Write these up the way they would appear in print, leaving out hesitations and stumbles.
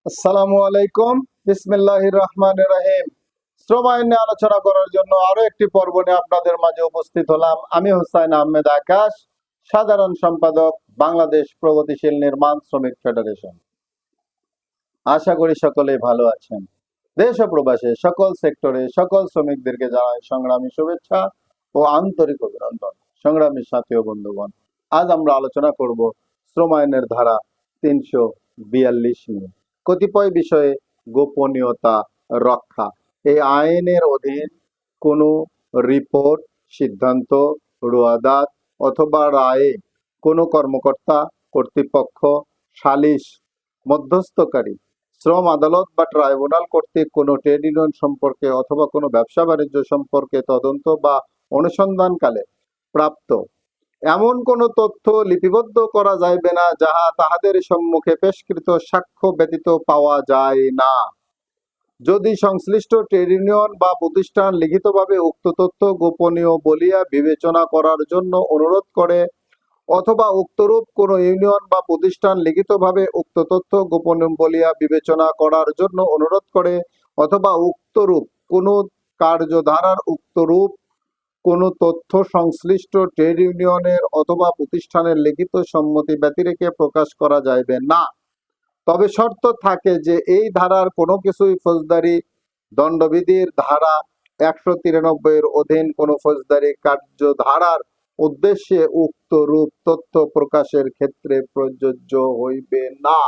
আসসালামু আলাইকুম। বিসমিল্লাহির রহমানির রহিম। শ্রম আইন নিয়ে আলোচনা করার জন্য আরো একটি পর্ব নিয়ে আপনাদের মাঝে উপস্থিত হলাম। আমি হুসাইন আহমেদ আকাশ, সাধারণ সম্পাদক, বাংলাদেশ প্রগতিশীল নির্মাণ শ্রমিক ফেডারেশন। আশা করি সকলেই ভালো আছেন। দেশ ও প্রবাসে সকল সেক্টরে সকল শ্রমিকদেরকে জানাই সংগ্রামী শুভেচ্ছা ও আন্তরিক অভিনন্দন। সংগ্রামী সাথী ও বন্ধুগণ, আজ আমরা আলোচনা করব শ্রম আইনের ধারা ৩৪২ নিয়ে। কতিপয় বিষয়ে গোপনীয়তা রক্ষা। এই আইনের অধীন কোনো রিপোর্ট, সিদ্ধান্ত, রোয়াদাত অথবা রায়ে কোনো কর্মকর্তা, কর্তৃপক্ষ, সালিশ, মধ্যস্থকারী, শ্রম আদালত বা ট্রাইব্যুনাল কর্তৃক কোনো ট্রেড ইউনিয়ন সম্পর্কে অথবা কোনো ব্যবসা বাণিজ্য সম্পর্কে তদন্ত বা অনুসন্ধানকালে প্রাপ্ত এমন কোনো তথ্য লিপিবদ্ধ করা যাইবে না, যাহা তাহাদের সম্মুখে পেশকৃত সাক্ষ্য ব্যতীত পাওয়া যায় না। যদি সংশ্লিষ্ট ট্রেড ইউনিয়ন বা প্রতিষ্ঠান লিখিতভাবে উক্ত তথ্য গোপনীয় বলিয়া বিবেচনা করার জন্য অনুরোধ করে অথবা উক্তরূপ কোন ইউনিয়ন বা প্রতিষ্ঠান লিখিতভাবে উক্ত তথ্য গোপনীয় বলিয়া বিবেচনা করার জন্য অনুরোধ করে অথবা উক্তরূপ কোন কার্যধারার উক্তরূপ কোন তথ্য সংশ্লিষ্ট ট্রেড ইউনিয়নের অথবা প্রতিষ্ঠানের লিখিত সম্মতি ব্যতিরেকে প্রকাশ করা যাইবে না। তবে শর্ত থাকে যে এই ধারার কোনো কিছুই ফৌজদারি দণ্ডবিধির ধারা ১৯৩ এর অধীন কোনো ফৌজদারি কার্যধারার উদ্দেশ্যে উক্ত রূপ তথ্য প্রকাশের ক্ষেত্রে প্রযোজ্য হইবে না।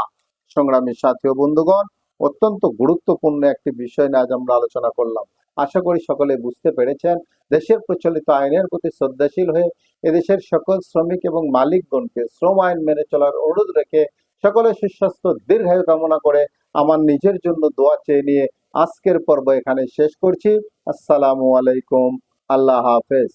সংগ্রামী সাথী ও বন্ধুগণ, অত্যন্ত গুরুত্বপূর্ণ একটি বিষয় নিয়ে আজ আমরা আলোচনা করলাম। আশা করি সকলে বুঝতে পেরেছেন। দেশের প্রচলিত আইনের প্রতি শ্রদ্ধাশীল হয়ে এদেশের সকল শ্রমিক এবং মালিকগণকে শ্রম আইন মেনে চলার অনুরোধ রেখে সকলের সুস্বাস্থ্য দীর্ঘায়ু কামনা করে আমার নিজের জন্য দোয়া চেয়ে নিয়ে আজকের পর্ব এখানে শেষ করছি। আসসালামু আলাইকুম। আল্লাহ হাফেজ।